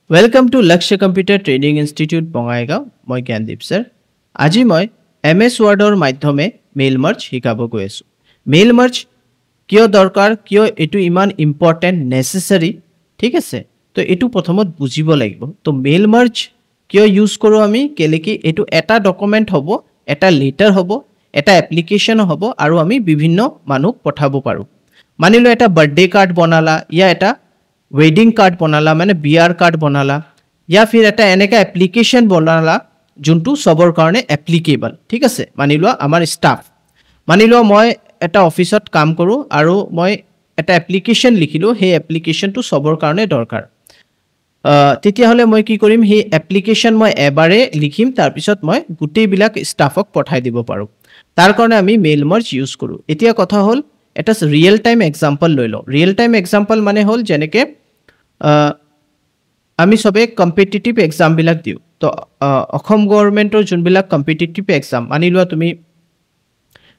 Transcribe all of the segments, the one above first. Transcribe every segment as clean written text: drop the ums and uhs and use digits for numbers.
Welcome to Lakshya Computer Training Institute Bongaigaon. মই Gyandeep sir. আজি মই MS Wordৰ মাধ্যমে মেইল মাৰ্জ শিকাব গৈ আছো। মেইল মাৰ্জ কিয় দৰকাৰ, কিয় এটো ইমান ইম্পৰ্টেন্ট নেসেসাৰী, ঠিক আছে? তো এটো প্ৰথমত বুজিব লাগিব। তো মেইল মাৰ্জ কিয় ইউজ কৰো আমি, কেলেকি এটো এটা ডকুমেন্ট হ'ব, এটা লেটাৰ হ'ব, এটা এপ্লিকেশন হ'ব আৰু আমি বিভিন্ন মানুহ পঠাব পাৰো। মানিলো এটা বাৰ্থডে কাৰ্ড বনালা, ইয়া এটা वेडिंग कार्ड बनाला माने बियार कार्ड बनाला या फिर এটা এনেকা এপ্লিকেশন বনালা যোনটো সবৰ কাৰণে এপ্লিকেবল, ঠিক আছে? মানিলোৱা আমাৰ স্টাফ, মানিলোৱা মই এটা অফিসত কাম কৰো আৰু মই এটা এপ্লিকেশন লিখিলো, সেই এপ্লিকেশনটো সবৰ কাৰণে দৰকাৰ। তেতিয়া হলে মই কি কৰিম, সেই এপ্লিকেশন মই এবাৰে লিখিম, তাৰ পিছত মই গুটেই বিলাক স্টাফক পঠাই দিব পাৰো। তাৰ কাৰণে আমি মেইল মাৰ্জ ইউজ কৰো। এতিয়া কথা হল এটা ৰিয়েল টাইম এক্সাম্পল লৈ লও। ৰিয়েল টাইম এক্সাম্পল মানে হল যেনেকে আমি সবে কম্পিটিটিভ এক্সাম বিলাক দিও। তো অসম গভৰ্ণমেন্টৰ যোনবিলাক কম্পিটিটিভ এক্সাম, মানিলোৱা তুমি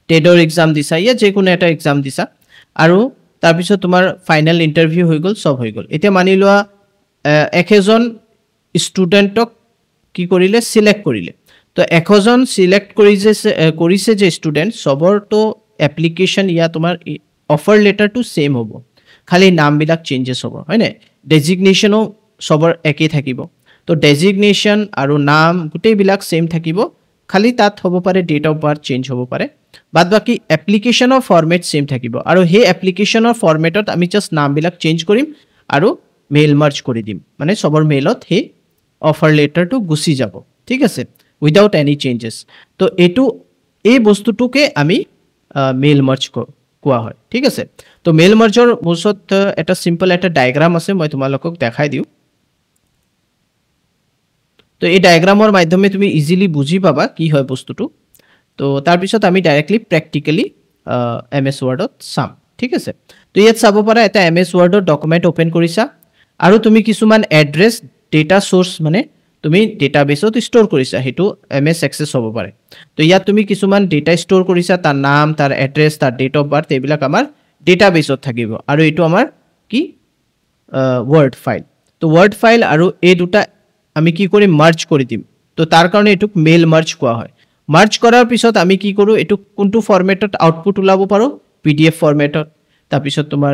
টেডৰ এক্সাম দিছা ইয়া যে কোনো এটা এক্সাম দিছা আৰু তাৰ পিছত তোমাৰ ফাইনাল ইন্টাৰভিউ হৈ গল, সব হৈ গল। এতিয়া মানিলোৱা একজন ষ্টুডেন্টক কি কৰিলে, সিলেক্ট কৰিলে। তো একজন সিলেক্ট কৰিছে যে ষ্টুডেন্ট, সবৰ তো এপ্লিকেশন ইয়া তোমাৰ অফাৰ লেটাৰটো সেম হ'ব, খালি নাম বিলাক চেঞ্জেস হ'ব, হয় না? ডেজিগনেশনো সবৰ একেই থাকিব। তো ডেজিগনেশন আৰু নাম গুটেই বিলাক সেম থাকিব, খালি তাত হ'ব পাৰে ডেট অফ বাৰ্থ চেঞ্জ হ'ব পাৰে, বাদ বাকি এপ্লিকেশনৰ ফৰমেট সেম থাকিব। আৰু সেই এপ্লিকেশনৰ ফৰমেটত আমি জাস্ট নাম বিলাক চেঞ্জ কৰিম আৰু মেইল মাৰ্জ কৰি দিম, মানে সবৰ মেইলত সেই অফাৰ লেটাৰটো গুচি যাব, ঠিক আছে, উইদাউট এনি চেঞ্জেস। তো এই বস্তুটোকে আমি মেইল মাৰ্জ কোৱা হয়, ঠিক আছে? তো মেইল মাৰ্জৰ ওচৰত এটা সিম্পল এটা ডায়াগ্ৰাম আছে, মই তোমালোকক দেখাই দিও। তো এই ডায়াগ্ৰামৰ মাধ্যমে তুমি ইজিলি বুজি পাবা কি হয় বস্তুটো। তো তাৰ পিছত আমি ডাইৰেক্টলি প্ৰ্যাকটিক্যালি MS ওয়াৰ্ডত চাম, ঠিক আছে? তো ইয়াত চাব পাৰা এটা MS ওয়াৰ্ডৰ ডকুমেন্ট ওপেন কৰিছা আৰু তুমি কিছুমান এড্ৰেছ ডেটা সোৰ্স মানে তুমি ডেটাবেসত স্টোৰ কৰিছা, হেতু MS এক্সেস হ'ব পাৰে। তো ইয়াত তুমি কিছুমান ডেটা স্টোৰ কৰিছা, তাৰ নাম, তাৰ এড্ৰেছ, তাৰ ডেট অফ বাৰ্থ, এইবিলাক আমাৰ ডেটাবেসত থাকিব আৰু এটো আমাৰ কি ওয়াৰ্ড ফাইল। তো ওয়াৰ্ড ফাইল আৰু এই দুটা আমি কি কৰি মাৰ্জ কৰি দিম। তো তাৰ কাৰণে এটুক মেইল মাৰ্জ কোৱা হয়। মাৰ্জ কৰাৰ পিছত আমি কি কৰো, এটু কোনটো ফৰমেটত আউটপুট ওলাব পাৰো, PDF ফৰমেটত, তাৰ পিছত তোমাৰ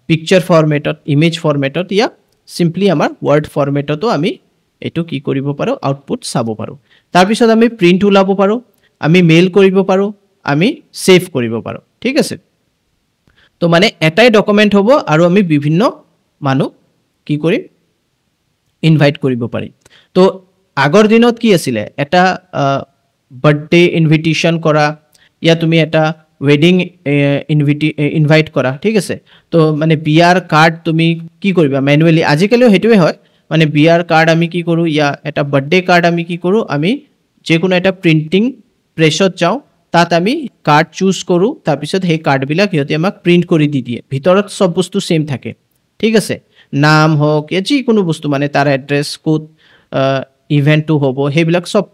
পিকচাৰ ফৰমেটত, ইমেজ ফৰমেটত, ইয়া সিম্পলি আমাৰ ওয়াৰ্ড ফৰমেটতো আমি এটু কি কৰিব পাৰো, আউটপুট চাব পাৰো। তাৰ পিছত আমি প্ৰিন্ট ওলাব পাৰো, আমি মেইল কৰিব পাৰো, আমি সেভ কৰিব পাৰো, ঠিক আছে? তো মানে এটাই ডকুমেন্ট হ'ব আৰু আমি বিভিন্ন মানুহ কি কৰিম, ইনভাইট কৰিব পাৰি। তো আগৰ দিনত কি আছিল, এটা বাৰ্থডে ইনভিটেশন কৰা ইয়া তুমি এটা ওয়েডিং ইনভাইট কৰা, ঠিক আছে? তো মানে বিয়াৰ কাৰ্ড তুমি কি কৰিবা ম্যানুয়ালি, আজিকালিও হেতুৱে হয়, মানে বিয়াৰ কাৰ্ড আমি কি কৰো, ইয়া এটা বাৰ্থডে কাৰ্ড আমি কি কৰো, আমি যে কোনো এটা প্ৰিন্টিং প্ৰেছত যাও, তাত আমি কাৰ্ড চুজ কৰো, তাৰ পিছত সেই কাৰ্ড বিলাক হিয়তে আমাক প্ৰিন্ট কৰি দি দিয়ে, ভিতৰত সব বস্তু সেম থাকে, ঠিক আছে? নাম হোক ইয়া যি কোনো বস্তু, মানে তাৰ এড্ৰেছ কোড ইভেন্টটো হ'ব, সেইবিলাক সব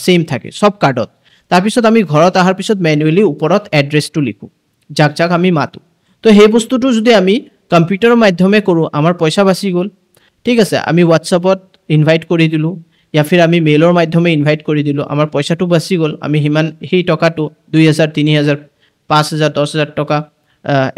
সেম থাকে সব কাৰ্ডত। তাৰ পিছত আমি ঘৰত আহাৰ পিছত ম্যানুয়ালি ওপৰত এড্ৰেছটো লিখো, যাক যাক আমি মাতো। তো সেই বস্তুটো যদি আমি কম্পিউটাৰৰ মাধ্যমে কৰো, আমাৰ পইচা বাচি গল, ঠিক আছে? আমি হোৱাটছআপত ইনভাইট কৰি দিলো ইয়া ফিৰ আমি মেইলৰ মাধ্যমে ইনভাইট কৰি দিলো, আমাৰ পইচাটো বাচি গল। আমি হিমান সেই টকাটো 2000 3000 5000 10000 টকা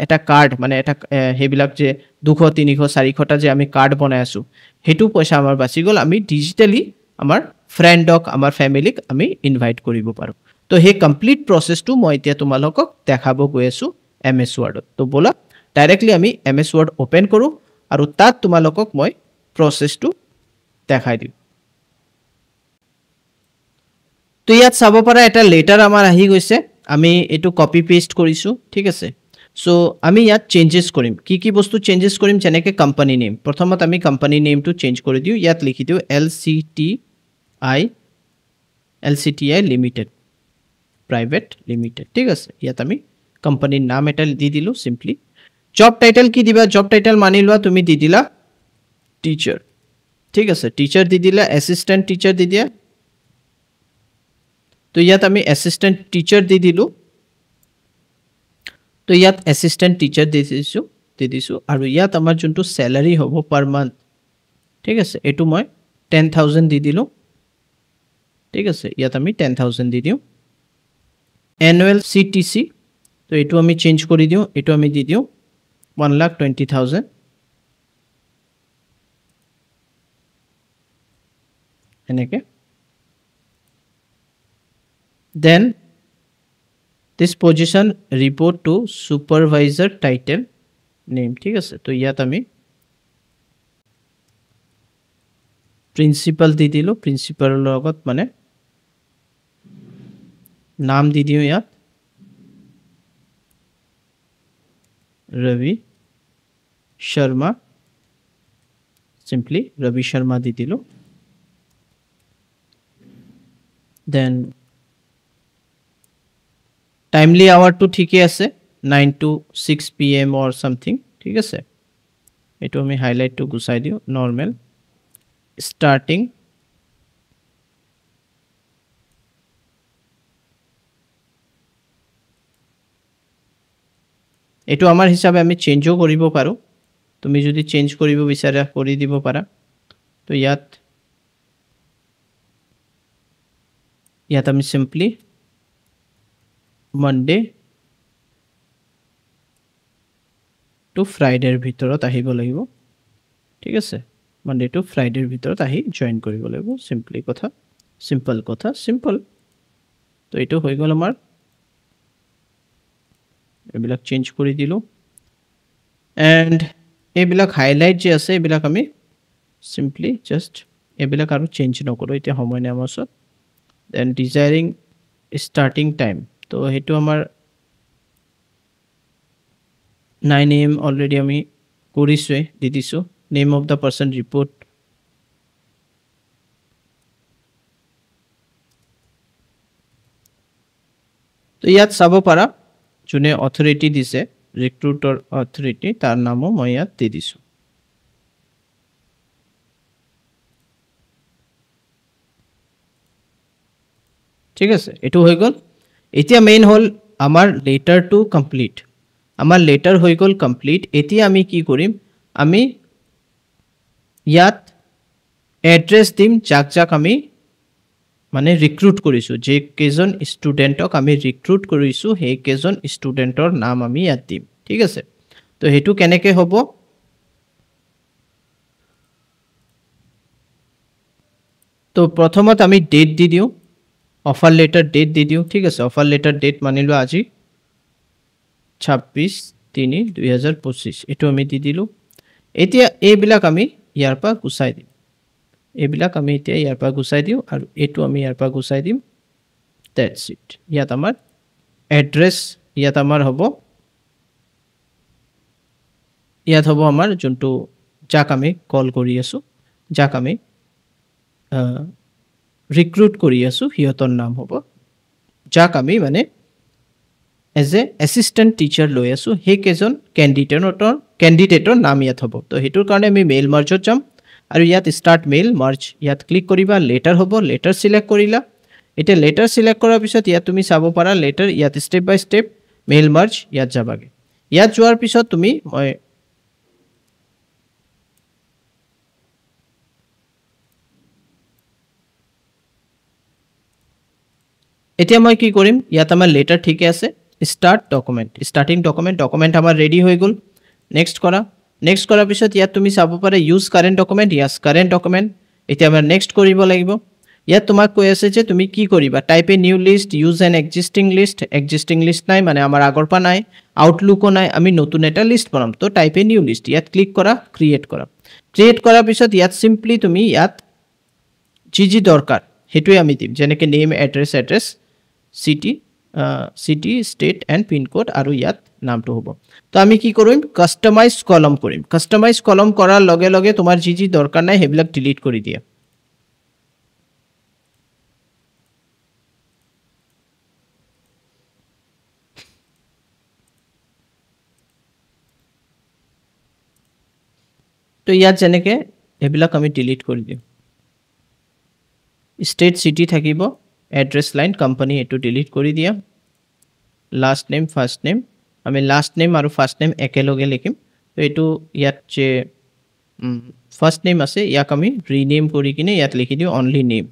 এটা কাৰ্ড, মানে এটা হেবিলাক যে 200 300 400টা যে আমি কাৰ্ড বনাই আছো, হেতু পইচা আমাৰ বাচি গল। আমি ডিজিটালি আমাৰ ফ্ৰেণ্ডক, আমাৰ ফ্যামিলিক আমি ইনভাইট কৰিব পাৰো। তো সেই কমপ্লিট প্ৰসেসটো মই এতিয়া তোমালোকক দেখাব গৈ আছো MS ওয়াৰ্ডত। তো বলা ডাইৰেক্টলি আমি MS ওয়াৰ্ড ওপেন কৰো আৰু তাত তোমালোকক মই প্ৰসেসটো দেখাই দিও। তো ইয়াত চাব পাৰা এটা লেটাৰ আমাৰ আহি গৈছে, আমি এটো কপি পেস্ট কৰিছো, ঠিক আছে? সো আমি ইয়াত চেঞ্জেস কৰিম, কি কি বস্তু চেঞ্জেস কৰিম, যেনেকে কোম্পানী নেম, প্ৰথমত আমি কোম্পানী নেমটো চেঞ্জ কৰি দিও, ইয়াত লিখি দিও LCTI লিমিটেড প্ৰাইভেট লিমিটেড, ঠিক আছে? ইয়াত আমি কোম্পানীৰ নাম এটা দি দিলো সিম্পলি। জব টাইটেল কি দিবা, জব টাইটেল মানি লোৱা তুমি দি দিলা টিচাৰ, ঠিক আছে? টিচাৰ দি দিলা, অ্যাসিস্ট্যান্ট টিচাৰ দি দিয়া। তো ইয়াত আমি অ্যাসিস্ট্যান্ট টিচাৰ দি দিলো, তো ইয়াত অ্যাসিস্ট্যান্ট টিচাৰ দি দিছো আৰু ইয়াত আমাৰ যোনটো স্যালাৰি হ'ব পাৰ মান্থ, ঠিক আছে এইটো মই 10000 দি দিলো ঠিক আছে ইয়াত আমি 10000 দি দিও annual CTC তো এইটো আমি চেঞ্জ কৰি দিও এইটো আমি দি দিও 1,20,000 এনেকে then this position report to supervisor title name ঠিক আছে তো ইয়াত আমি প্রিন্সিপাল দি দিলো প্ৰিন্সিপালৰ লগত মানে নাম দি দিও ইয়াত रवि शर्मा simply रवि शर्मा দি দিলো then timely hour to ঠিকই আছে 9 to 6 pm or something ঠিক আছে এটো আমি হাইলাইট টু গুছাই দিও নরমাল starting এটো আমাৰ হিচাপে আমি চেঞ্জও কৰিব পাৰো তুমি যদি চেঞ্জ কৰিব বিচাৰা কৰি দিব পাৰা তো ইয়াত আমি সিম্পলি মনডে টু ফ্ৰাইডেৰ ভিতৰত আহিব লাগিব ঠিক আছে মনডে টু ফ্ৰাইডেৰ ভিতৰত আহি জয়েন কৰিব লাগিব সিম্পলি কথা সিম্পল তো এটো হৈ গল আমাৰ এবিলাক চেঞ্জ কৰি দিলো এন্ড এবিলাক হাইলাইট যে আছে এবিলাক আমি সিম্পলি জাস্ট এবিলাক আৰু চেঞ্জ নকৰো এতিয়া সময় নাই আমাৰ ওচৰত দেন ডিজায়াৰিং স্টাৰ্টিং টাইম তো হেতু আমাৰ 9 am অলৰেডি আমি কৰিছো দি দিছো name of the person report তো ইয়াত চাব পাৰা জুনে অথৰিটি দিছে ৰিক্ৰুটৰ অথৰিটি তাৰ নামও মই ইয়াত দি দিছো ঠিক আছে এটো হৈ গল এতিয়া মেইন হল আমাৰ লেটাৰ টু কমপ্লিট আমাৰ লেটাৰ হৈ গল কমপ্লিট এতিয়া আমি কি কৰিম আমি ইয়াত এড্ৰেছ দিম যাক আমি মানে ৰিক্ৰুট কৰিছো যে কেজন ষ্টুডেন্টক আমি ৰিক্ৰুট কৰিছো হে কেজন ষ্টুডেন্টৰ নাম আমি ইয়াত দিম ঠিক আছে তো হেতু কেনেকে হ'ব তো প্ৰথমত আমি ডেট দি দিও অফার লেটার ডেট দি দিও ঠিক আছে অফার লেটার ডেট মানিলো আজি 26/3/2025 এটো আমি দি দিলো এতিয়া এইবিলাক আমি ইয়াৰ পৰা গুছাই দিম এইবিলাক আমি এতিয়া ইয়াৰ পৰা গুছাই দিও আৰু এটো আমি ইয়াৰ পৰা গুছাই দিম দ্যাটস ইট ইয়াত আমাৰ এড্ৰেছ ইয়াত আমাৰ হ'ব আমাৰ যোনটো যাক আমি কল কৰি আছো যাক আমি ৰিক্ৰুট কৰি আছো হিয়তৰ নাম হ'ব যাক আমি মানে এজ এ অ্যাসিস্ট্যান্ট টিচাৰ লৈ আছো হে কেজন ক্যান্ডিডেটৰ নাম ইয়াত হ'ব তো হেতুৰ কাৰণে আমি মেইল মাৰ্জত যাম আৰু ইয়াত স্টাৰ্ট মেইল মাৰ্জ ইয়াত ক্লিক কৰিবা লেটাৰ হ'ব লেটাৰ সিলেক্ট কৰিলা এটা লেটাৰ সিলেক্ট কৰাৰ পিছত ইয়াত তুমি চাব পাৰা লেটাৰ ইয়াত স্টেপ বাই স্টেপ মেইল মাৰ্জ ইয়াত যাবাগে ইয়াত যোৱাৰ পিছত তুমি মই এতিয়া মই কি কৰিম ইয়াত আমাৰ লেটাৰ ঠিকে আছে স্টাৰ্ট ডকুমেন্ট স্টাৰ্টিং ডকুমেন্ট আমাৰ ৰেডি হৈ গল নেক্সট কৰাৰ পিছত ইয়াত তুমি চাব পাৰা ইউজ কাৰেন্ট ডকুমেন্ট ইয়াস কাৰেন্ট ডকুমেন্ট এতিয়া আমাৰ নেক্সট কৰিব লাগিব ইয়াত তোমাক কৈ আছে যে তুমি কি কৰিবা type a new list use N existing list নাই মানে আমাৰ আগৰ পা নাই আউটলুকও নাই আমি নতুন এটা লিষ্ট বনাম তো টাইপ এ নিউ লিষ্ট ইয়াত ক্লিক কৰা ক্ৰিয়েট কৰাৰ পিছত ইয়াত সিম্পলি তুমি ইয়াত জি দৰকাৰ হেতুৱে আমি দিম যেনেকে name address city state and pin code আৰু ইয়াত নামটো হ'ব তো আমি কি কৰিম কাস্টমাইজ কলম কৰাৰ লগে লগে তোমাৰ জি দৰকাৰ নাই হেবিলাক ডিলিট কৰি দিয়া তো ইয়াত যেনেকে হেবিলাক আমি ডিলিট কৰি দিম স্টেট সিটি থাকিব এড্ৰেছ লাইন কোম্পানী এটো ডিলিট কৰি দিয়া লাষ্ট নেম ফাৰ্স্ট নেম আমি লাষ্ট নেম আৰু ফাৰ্স্ট নেম একেলগে লিখিম তো এটো ইয়াত যে ফাৰ্ষ্ট নেম আছে ইয়াক আমি ৰিনেম কৰি কিনে ইয়াত লিখি দিওঁ অনলি নেম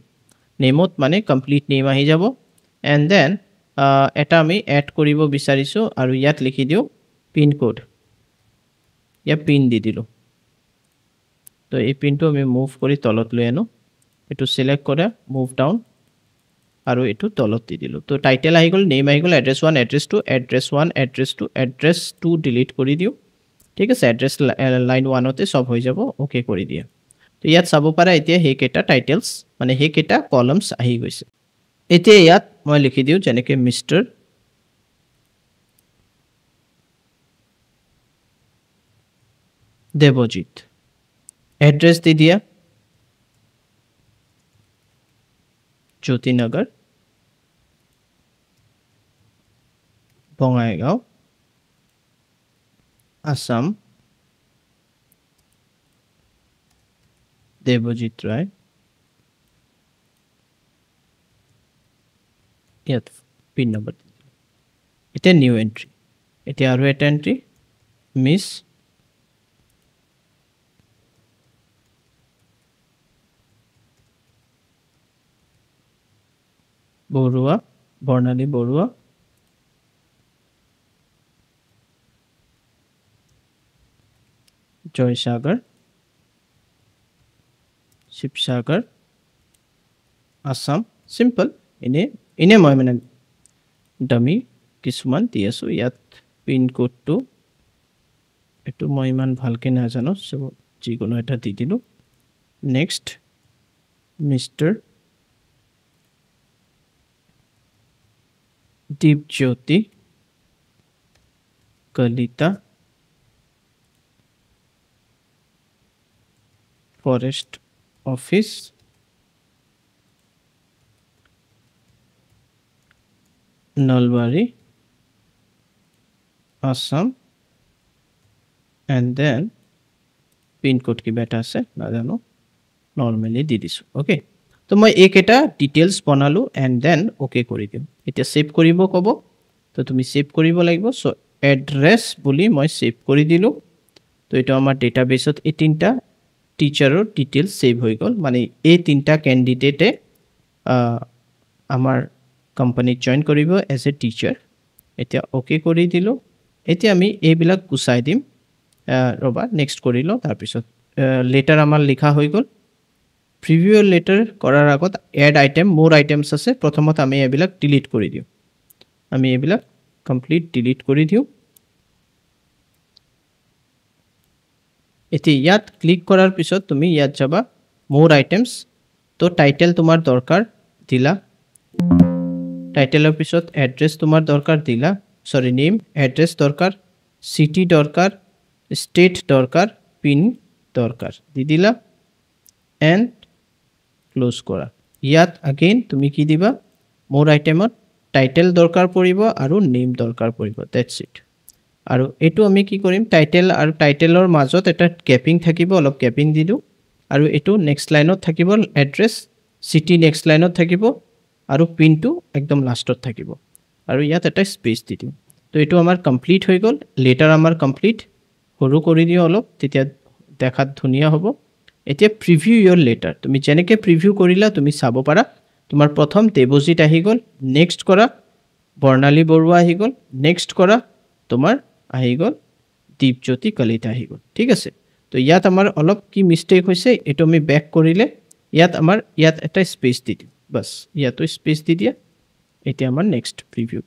নেমত মানে কমপ্লিট নেম আহি যাব এণ্ড দেন এটা আমি এড কৰিব বিচাৰিছোঁ আৰু ইয়াত লিখি দিওঁ পিন কোড ইয়াত পিন দি দিলোঁ তো এই পিনটো আমি মুভ কৰি তলত লৈ আনো এইটো সিলেক্ট কৰা মুভ ডাউন আৰু এইটো তলত দি দিলোঁ তো টাইটেল আহি গ'ল নেম আহি গ'ল address 1 address 2 address 1 address 2 address 2 delete কৰি দিওঁ ঠিক আছে এড্ৰেছ লাইন 1তে সব হৈ যাব ওকে কৰি দিয়া তো ইয়াত চাব পাৰা এতিয়া হেকেটা টাইটেলছ মানে হেকেটা কলামছ আহি গৈছে এতিয়া ইয়াত মই লিখি দিওঁ যেনেকৈ মিষ্টাৰ দেৱজিৎ एड्रेस दे दिया ज्योतिनगर बंगाईगांव आसाम देवजीत राय ইয়াত পিন নম্বৰ এটা নিউ এন্ট্ৰি এতিয়া আৰু এটা এন্ট্ৰি মিস বৰুৱা বৰ্ণালী বৰুৱা জয়সাগৰ শিৱসাগৰ আসাম সিম্পল ইনে মই মানে ডামি কিছুমান দি আছো ইয়াত পিন কোডটো এটো মই ইমান ভালকে নাজানো সো যিকোনো এটা দি দিলো next mister Deepjyoti Kalita forest office Nalbari Assam and then pin code की बेटा से ना जानो नॉर्मली दी दिसु ओके तो मैं एक एटा डिटेल्स बनालो एंड देन ओके কৰি দিম এটা সেভ কৰিব কব তো তুমি সেভ কৰিব লাগিব সো এড্ৰেছ বুলি মই সেভ কৰি দিলো তো এটা আমাৰ ডেটাবেছত এই তিনটা টিচাৰৰ ডিটেইলস সেভ হৈ গল মানে এই তিনটা ক্যান্ডিডেটে আমাৰ কোম্পানীত জয়েন কৰিব এজ এ টিচাৰ এটা ওকে কৰি দিলো এতিয়া আমি এইবিলাক গুছাই দিম ৰবা নেক্সট কৰিলো তাৰ পিছত লেটাৰ আমাৰ লিখা হৈ গল প্ৰিভিউ লেটাৰ কৰাৰ আগত এড আইটেম মোৰ আইটেমছ আছে প্ৰথমত আমি এবিলাক ডিলিট কৰি দিও আমি এবিলাক কমপ্লিট ডিলিট কৰি দিও এতি ইয়াত ক্লিক কৰাৰ পিছত তুমি ইয়াত যাবা মোৰ আইটেমছ তো টাইটেল তোমাৰ দৰকাৰ দিলা টাইটেলৰ পিছত এড্ৰেছ তোমাৰ দৰকাৰ দিলা সৰি নেম এড্ৰেছ দৰকাৰ সিটি দৰকাৰ স্টেট দৰকাৰ পিন দৰকাৰ দি দিলা এন্ড ক্লোজ কৰা ইয়াত अगेन তুমি কি দিবা মোৰ আইটেমত টাইটেল দৰকাৰ পৰিব আৰু নেম দৰকাৰ পৰিব দ্যাটস ইট আৰু এটো আমি কি কৰিম টাইটেল আৰু টাইটেলৰ মাজত এটা গ্যাপিং থাকিব অলপ গ্যাপিং দিদু আৰু এটো নেক্সট লাইনত থাকিব এড্ৰেছ সিটি নেক্সট লাইনত থাকিব আৰু পিনটো একদম লাষ্টত থাকিব আৰু ইয়াত এটা স্পেস দি দিম তো এটো আমাৰ কমপ্লিট হৈ গল লেটাৰ আমাৰ কমপ্লিট হৰু কৰি দিও অলপ তেতিয়া দেখাত ধুনিয়া হ'ব এতিয়া প্ৰিভিউ ইয়োৰ লেটাৰ তুমি যেনেকে প্ৰিভিউ কৰিলা তুমি চাব পাৰা তোমাৰ প্ৰথম দেৱজিত আহি গল নেক্সট কৰা বৰ্ণালী বৰুৱা আহি গল নেক্সট কৰা তোমাৰ আহি গল দীপজ্যোতি কলিতা আহি গল ঠিক আছে তো ইয়াত আমাৰ অলপ কি মিস্টেক হৈছে এটো আমি ব্যাক কৰিলে ইয়াত আমাৰ ইয়াত এটা স্পেস দি দিম বাস ইয়াতো স্পেস দি দিয়া এতিয়া আমাৰ নেক্সট প্ৰিভিউ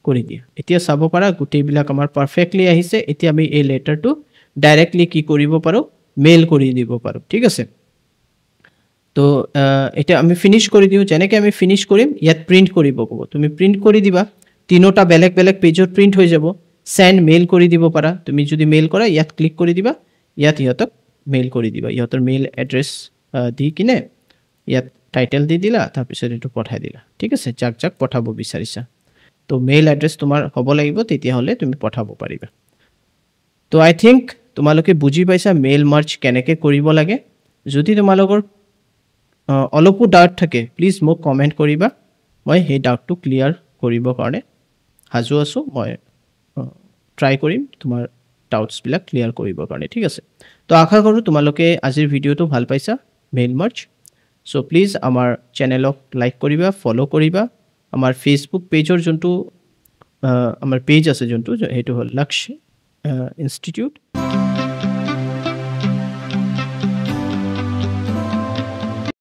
কৰি দিয়া এতিয়া চাব পাৰা গুটেইবিলাক আমাৰ পাৰফেক্টলি আহিছে এতিয়া আমি এই লেটাৰটো ডাইৰেক্টলি কি কৰিব পাৰো মেইল কৰি দিব পাৰো ঠিক আছে তো এটা আমি ফিনিশ কৰি দিও যেনেকে আমি ফিনিশ কৰিম ইয়াত প্ৰিন্ট কৰিব কব তুমি প্ৰিন্ট কৰি দিবা তিনটা বেলেগ বেলেগ পেজত প্ৰিন্ট হৈ যাব সেন্ড মেইল কৰি দিব পাৰা তুমি যদি মেইল কৰা ইয়াত ক্লিক কৰি দিবা ইয়াত ইহতক মেইল কৰি দিবা ইহতৰ মেইল এড্ৰেছ দি কিনে ইয়াত টাইটেল দি দিলা তাৰ পিছত এটো পঠাই দিলা ঠিক আছে যাক যাক পঠাব বিচাৰিছা তো মেইল এড্ৰেছ তোমাৰ হ'ব লাগিব তেতিয়া হলে তুমি পঠাব পাৰিবা তো আই থিংক তোমালোকে বুজি পাইছা মেইল মাৰ্জ কেনেকে কৰিব লাগে যদি তোমালোকৰ অলপু ডাউট থাকে প্লিজ মোক কমেন্ট কৰিবা মই হে ডাউটটো ক্লিয়াৰ কৰিব কাৰণে হাজু আছো মই ট্ৰাই কৰিম তোমাৰ ডাউটছবিলাক ক্লিয়াৰ কৰিবৰ কাৰণে ঠিক আছে তো আশা কৰোঁ তোমালোকে আজিৰ ভিডিঅ'টো ভাল পাইছা মেইল মাৰ্চ চ' প্লিজ আমাৰ চেনেলক লাইক কৰিবা ফ'ল' কৰিবা আমাৰ ফেচবুক পেজৰ যোনটো আমাৰ পেজ আছে যোনটো সেইটো হ'ল লক্ষ্য ইনষ্টিটিউট